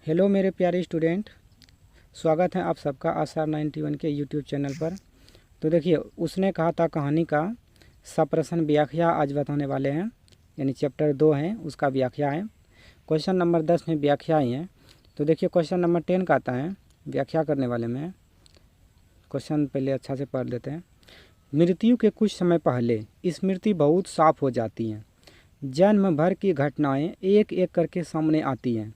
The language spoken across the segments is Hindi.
हेलो मेरे प्यारे स्टूडेंट, स्वागत है आप सबका आसार 91 के यूट्यूब चैनल पर। तो देखिए, उसने कहा था कहानी का सप्रश्न व्याख्या आज बताने वाले हैं। यानी चैप्टर 2 है, उसका व्याख्या है। क्वेश्चन नंबर 10 में व्याख्या ही है। तो देखिए, क्वेश्चन नंबर 10 का आता है व्याख्या करने वाले में। क्वेश्चन पहले अच्छा से पढ़ लेते हैं। मृत्यु के कुछ समय पहले स्मृति बहुत साफ हो जाती है। जन्म भर की घटनाएं एक एक करके सामने आती हैं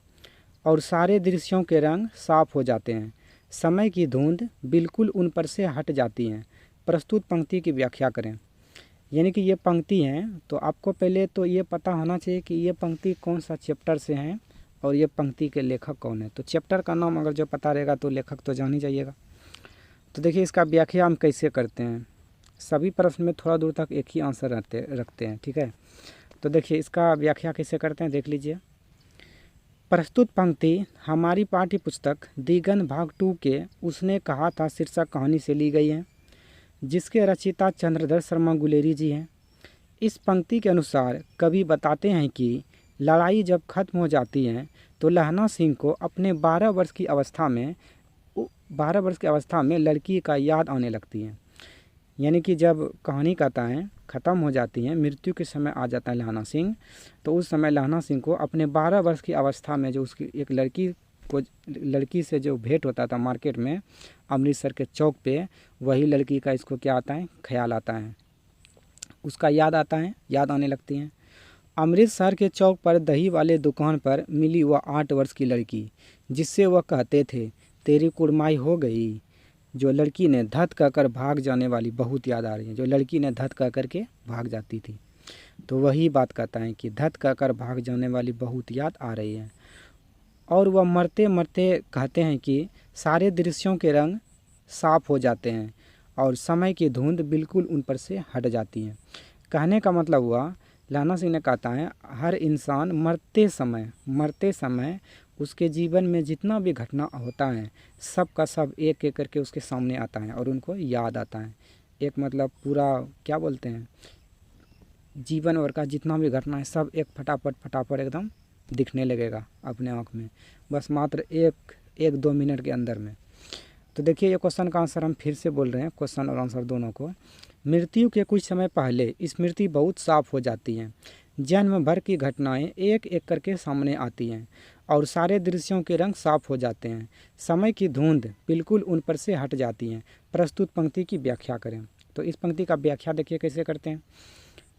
और सारे दृश्यों के रंग साफ हो जाते हैं। समय की धुंध बिल्कुल उन पर से हट जाती हैं। प्रस्तुत पंक्ति की व्याख्या करें। यानी कि ये पंक्ति हैं, तो आपको पहले तो ये पता होना चाहिए कि ये पंक्ति कौन सा चैप्टर से हैं और ये पंक्ति के लेखक कौन है। तो चैप्टर का नाम अगर जो पता रहेगा तो लेखक तो जान ही जाइएगा। तो देखिए, इसका व्याख्या हम कैसे करते हैं। सभी प्रश्न में थोड़ा दूर तक एक ही आंसर रखते हैं, ठीक है। तो देखिए, इसका व्याख्या कैसे करते हैं देख लीजिए। प्रस्तुत पंक्ति हमारी पाठ्य पुस्तक दिगंत भाग 2 के उसने कहा था शीर्षक कहानी से ली गई है, जिसके रचयिता चंद्रधर शर्मा गुलेरी जी हैं। इस पंक्ति के अनुसार कवि बताते हैं कि लड़ाई जब खत्म हो जाती है तो लहना सिंह को अपने 12 वर्ष की अवस्था में लड़की का याद आने लगती है। यानी कि जब कहानी कथाएँ ख़त्म हो जाती हैं, मृत्यु के समय आ जाता है लहना सिंह, तो उस समय लहना सिंह को अपने 12 वर्ष की अवस्था में जो उसकी एक लड़की से जो भेंट होता था मार्केट में अमृतसर के चौक पे, वही लड़की का इसको क्या आता है, ख्याल आता है, उसका याद आता है, याद आने लगती हैं। अमृतसर के चौक पर दही वाले दुकान पर मिली वह 8 वर्ष की लड़की, जिससे वह कहते थे तेरी कुड़माई हो गई। जो लड़की ने धत कहकर भाग जाने वाली बहुत याद आ रही है। जो लड़की ने धत कह कर के भाग जाती थी, तो वही बात कहता है कि धत कहकर भाग जाने वाली बहुत याद आ रही है। और वह मरते मरते कहते हैं कि सारे दृश्यों के रंग साफ हो जाते हैं और समय की धुंध बिल्कुल उन पर से हट जाती है। कहने का मतलब हुआ, लहना सिंह ने कहता है हर इंसान मरते समय उसके जीवन में जितना भी घटना होता है सब का सब एक एक करके उसके सामने आता है और उनको याद आता है। एक मतलब पूरा क्या बोलते हैं, जीवन भर का जितना भी घटना है सब एक फटाफट एकदम दिखने लगेगा अपने आँख में, बस मात्र एक 2 मिनट के अंदर में। तो देखिए, ये क्वेश्चन का आंसर हम फिर से बोल रहे हैं, क्वेश्चन और आंसर दोनों को। मृत्यु के कुछ समय पहले स्मृति बहुत साफ हो जाती है। जन्म भर की घटनाएं एक एक करके सामने आती हैं और सारे दृश्यों के रंग साफ हो जाते हैं। समय की धुंध बिल्कुल उन पर से हट जाती हैं। प्रस्तुत पंक्ति की व्याख्या करें। तो इस पंक्ति का व्याख्या देखिए कैसे करते हैं।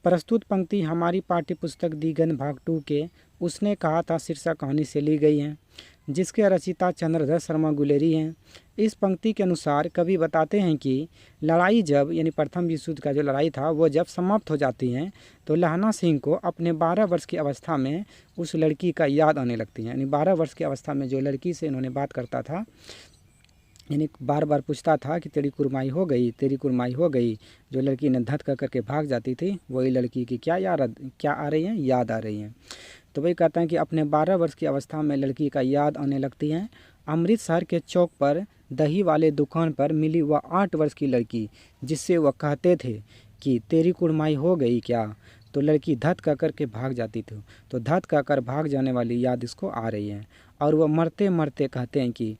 प्रस्तुत पंक्ति हमारी पाठ्य पुस्तक दिगंत भाग 2 के उसने कहा था शीर्षक कहानी से ली गई है, जिसके रचयिता चंद्रधर शर्मा गुलेरी हैं। इस पंक्ति के अनुसार कवि बताते हैं कि लड़ाई जब, यानी प्रथम विश्व युद्ध का जो लड़ाई था वो जब समाप्त हो जाती है तो लहना सिंह को अपने 12 वर्ष की अवस्था में उस लड़की का याद आने लगती है। यानी 12 वर्ष की अवस्था में जो लड़की से इन्होंने बात करता था, यानी बार बार पूछता था कि तेरी कुड़माई हो गई, जो लड़की ने धत कर करके भाग जाती थी, वही लड़की की क्या आ रही है, याद आ रही है। तो वही कहते हैं कि अपने 12 वर्ष की अवस्था में लड़की का याद आने लगती है। अमृतसर के चौक पर दही वाले दुकान पर मिली वह 8 वर्ष की लड़की, जिससे वह कहते थे कि तेरी कुड़माई हो गई क्या। तो लड़की धत कह कर के भाग जाती थी, तो धत कहकर भाग जाने वाली याद इसको आ रही है। और वह मरते मरते कहते हैं कि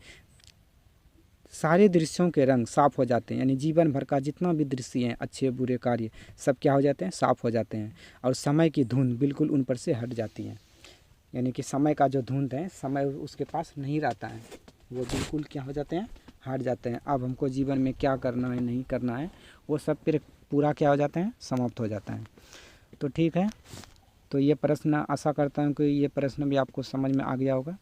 सारे दृश्यों के रंग साफ हो जाते हैं। यानी जीवन भर का जितना भी दृश्य हैं, अच्छे बुरे कार्य, सब क्या हो जाते हैं, साफ हो जाते हैं और समय की धुंध बिल्कुल उन पर से हट जाती है। यानी कि समय का जो धुंध है, समय उसके पास नहीं रहता है, वो बिल्कुल क्या हो जाते हैं, हट जाते हैं। अब हमको जीवन में क्या करना है, नहीं करना है, वो सब फिर पूरा क्या हो जाते हैं, समाप्त हो जाता है। तो ठीक है, तो ये प्रश्न आशा करता हूँ कि ये प्रश्न भी आपको समझ में आ गया होगा।